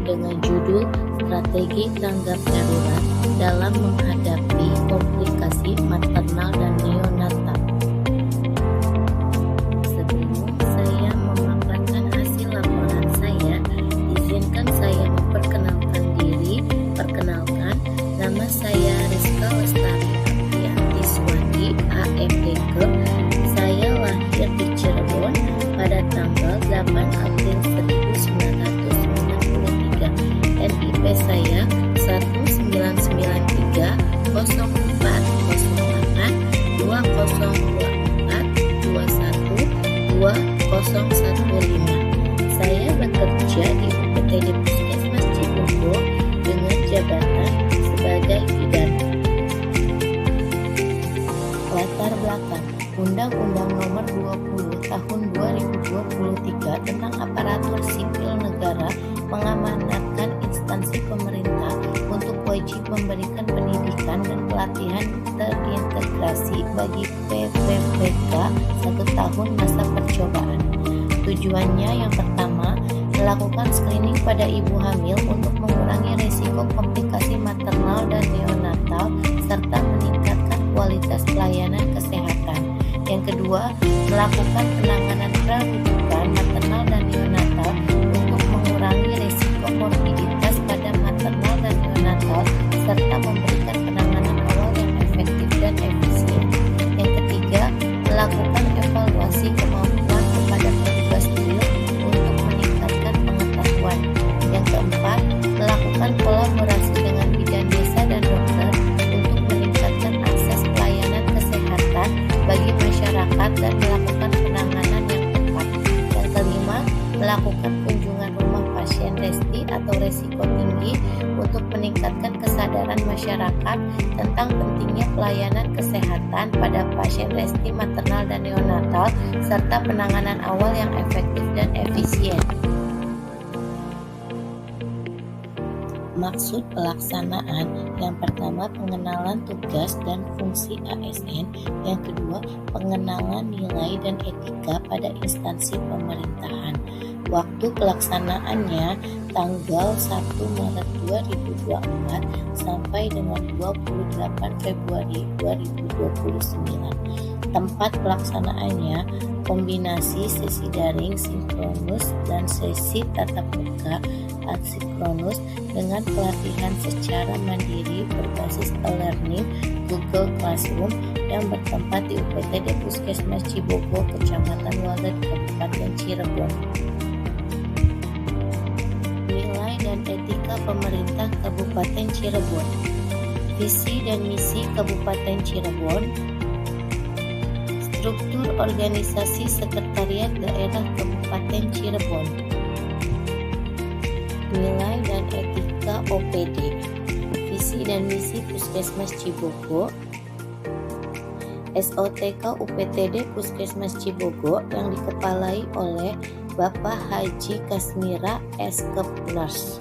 dengan judul Strategi Tanggap Darurat dalam Menghadapi Komplikasi Maternal dan Neonatal. Sebelum saya memaparkan hasil laporan saya, izinkan saya memperkenalkan diri. Perkenalkan, nama saya Rizka Lestari Aprianti Swati, AMDK. Saya lahir di Cirebon pada tanggal 8 April 1993. NIP saya 1993 0408 2024 21 2015. Saya bekerja di UPTD Puskesmas Cibogo dengan jabatan sebagai bidan. Latar belakang Undang-Undang Nomor 20 Tahun 2023 tentang Aparatur Sipil Negara mengamanatkan instansi pemerintah untuk wajib memberikan pendidikan dan pelatihan terintegrasi bagi PPPK 1 tahun masa percobaan. Tujuannya yang pertama, melakukan screening pada ibu hamil untuk mengurangi risiko komplikasi maternal dan neonatal serta meningkatkan kualitas pelayanan kesehatan. Yang kedua, melakukan penanganan prarujukan maternal dan neonatal untuk mengurangi risiko morbiditas pada maternal dan neonatal serta memberikan penanganan awal yang efektif dan efisien. Yang ketiga, melakukan evaluasi kemampuan kepada petugas field untuk meningkatkan pengetahuan. Yang keempat, melakukan kolaborasi dengan bidan desa dan dokter untuk meningkatkan akses pelayanan kesehatan bagi masyarakat dan melakukan penanganan yang tepat. Yang kelima, melakukan kunjungan rumah pasien resti atau resiko tinggi untuk meningkatkan kesadaran masyarakat tentang pentingnya pelayanan kesehatan pada pasien resti maternal dan neonatal serta penanganan awal yang efektif dan efisien. Maksud pelaksanaan, yang pertama pengenalan tugas dan fungsi ASN, yang kedua pengenalan nilai dan etika pada instansi pemerintahan. Waktu pelaksanaannya tanggal 1 Maret 2024 sampai dengan 28 Februari 2029. Tempat pelaksanaannya kombinasi sesi daring sinkronus dan sesi tatap muka asinkronus dengan pelatihan secara mandiri berbasis e-learning Google Classroom yang bertempat di UPTD Puskesmas Cibogo, Kecamatan Walet, Kabupaten Cirebon. Nilai dan etika pemerintah Kabupaten Cirebon. Visi dan misi Kabupaten Cirebon. Struktur organisasi Sekretariat Daerah Kabupaten Cirebon. Nilai dan etika OPD. Visi dan misi Puskesmas Cibogo. SOTK UPTD Puskesmas Cibogo yang dikepalai oleh Bapak Haji Kasmira S. Kepners.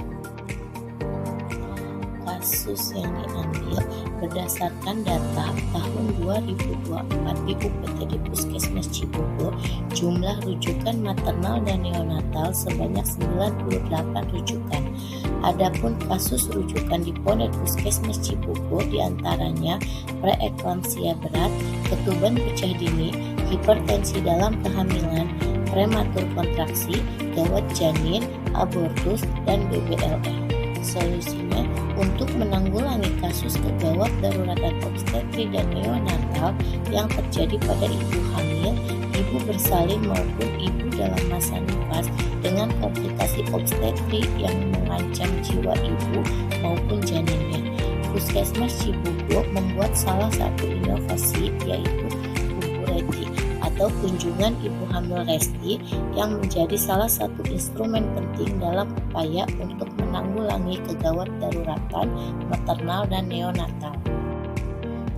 Kasus yang diambil berdasarkan data tahun 2024 di UPTD Puskesmas Cibogo, jumlah rujukan maternal dan neonatal sebanyak 98 rujukan. Adapun kasus rujukan di Pondok Puskesmas Cibogo diantaranya preeklamsia berat, ketuban pecah dini, hipertensi dalam kehamilan, prematur kontraksi, gawat janin, abortus, dan BBLR. Solusinya, untuk menanggulangi kasus kegawat daruratan obstetri dan neonatal yang terjadi pada ibu hamil, ibu bersalin maupun ibu dalam masa nifas dengan komplikasi obstetri yang mengancam jiwa ibu maupun janinnya. Puskesmas Cibogo membuat salah satu inovasi yaitu Ibu Reti atau kunjungan ibu hamil resti yang menjadi salah satu instrumen penting dalam upaya untuk menanggulangi kegawat daruratan maternal dan neonatal.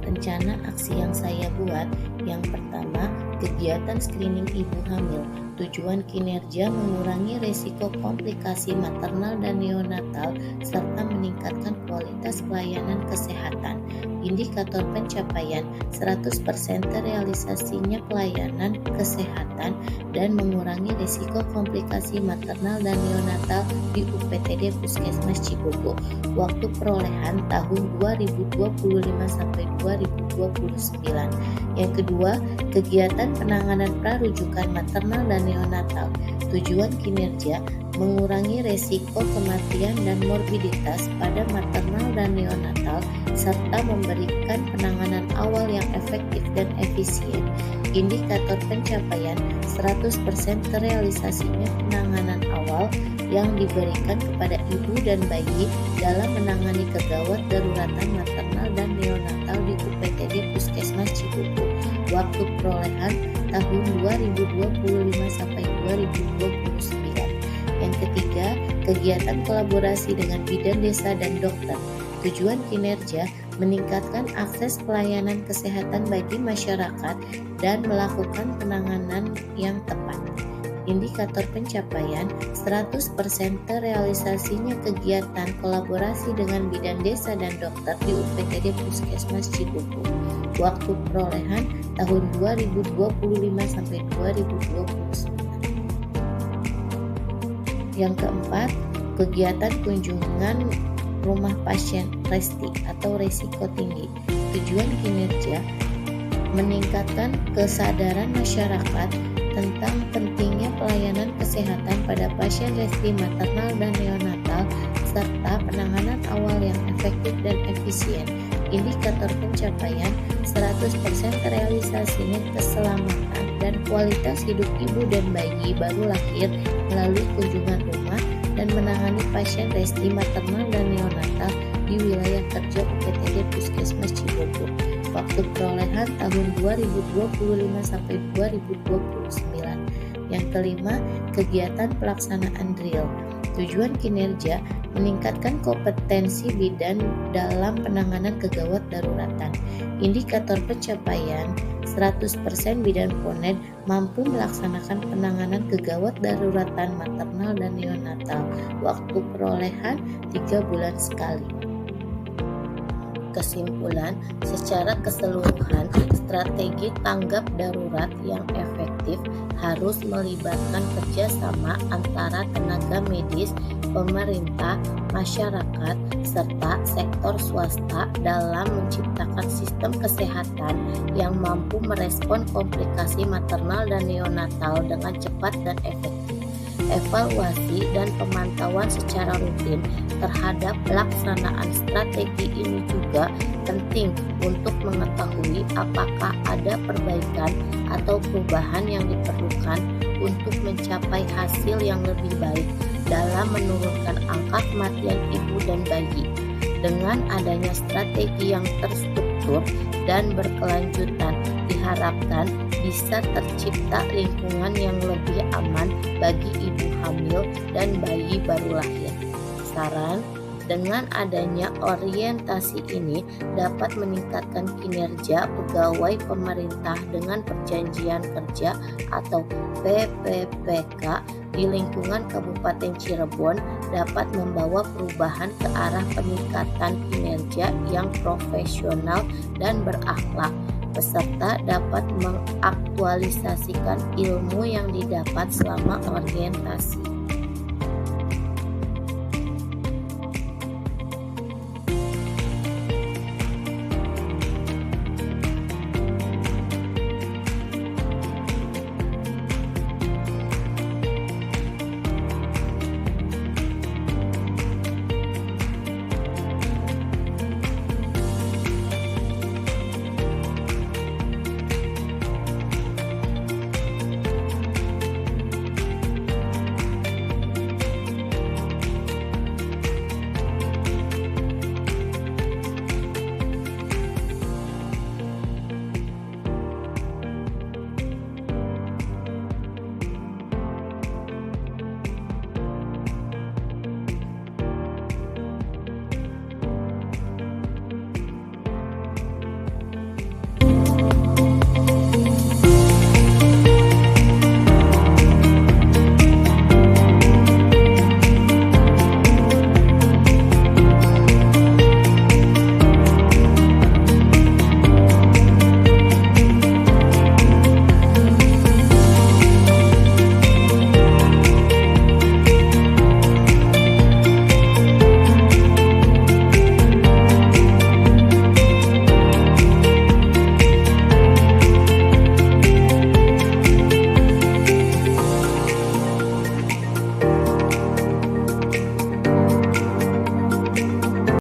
Rencana aksi yang saya buat, yang pertama, kegiatan screening ibu hamil Tujuan kinerja mengurangi risiko komplikasi maternal dan neonatal serta meningkatkan kualitas pelayanan kesehatan. Indikator pencapaian 100% terrealisasinya pelayanan kesehatan dan mengurangi risiko komplikasi maternal dan neonatal di UPTD Puskesmas Cibogo. Waktu perolehan tahun 2025 sampai 2029. Yang kedua, kegiatan penanganan prarujukan maternal dan neonatal. Tujuan kinerja mengurangi resiko kematian dan morbiditas pada maternal dan neonatal serta memberikan penanganan awal yang efektif dan efisien. Indikator pencapaian 100% terrealisasinya penanganan awal yang diberikan kepada ibu dan bayi dalam menangani kegawat daruratan maternal dan neonatal di UPTD Puskesmas Cibogo. Waktu perolehan tahun 2025 sampai 2029. Yang ketiga, kegiatan kolaborasi dengan bidan desa dan dokter. Tujuan kinerja meningkatkan akses pelayanan kesehatan bagi masyarakat dan melakukan penanganan yang tepat. Indikator pencapaian 100% terrealisasinya kegiatan kolaborasi dengan bidan desa dan dokter di UPTD Puskesmas Cibogo. Waktu perolehan tahun 2025 sampai 2029. Yang keempat, kegiatan kunjungan rumah pasien resti atau risiko tinggi. Tujuan kinerja meningkatkan kesadaran masyarakat tentang pentingnya pelayanan kesehatan pada pasien resti maternal dan neonatal serta penanganan awal yang efektif dan efisien. Indikator pencapaian 100% terrealisasinya keselamatan dan kualitas hidup ibu dan bayi baru lahir melalui kunjungan rumah dan menangani pasien resti maternal dan neonatal di wilayah kerja UPTD Puskesmas Cibogo. Waktu perolehan tahun 2025 sampai 2029. Yang kelima, kegiatan pelaksanaan drill. Tujuan kinerja meningkatkan kompetensi bidan dalam penanganan kegawat daruratan. Indikator pencapaian 100% bidan ponet mampu melaksanakan penanganan kegawat daruratan maternal dan neonatal. Waktu perolehan 3 bulan sekali. Kesimpulan, secara keseluruhan, strategi tanggap darurat yang efektif harus melibatkan kerjasama antara tenaga medis, pemerintah, masyarakat, serta sektor swasta dalam menciptakan sistem kesehatan yang mampu merespon komplikasi maternal dan neonatal dengan cepat dan efektif. Evaluasi dan pemantauan secara rutin terhadap pelaksanaan strategi ini juga penting untuk mengetahui apakah ada perbaikan atau perubahan yang diperlukan untuk mencapai hasil yang lebih baik dalam menurunkan angka kematian ibu dan bayi. Dengan adanya strategi yang terstruktur dan berkelanjutan, diharapkan bisa tercipta lingkungan yang lebih aman bagi ibu hamil dan bayi baru lahir. Saran, dengan adanya orientasi ini dapat meningkatkan kinerja pegawai pemerintah dengan perjanjian kerja atau PPPK di lingkungan Kabupaten Cirebon dapat membawa perubahan ke arah peningkatan kinerja yang profesional dan berakhlak. Peserta dapat mengaktualisasikan ilmu yang didapat selama orientasi.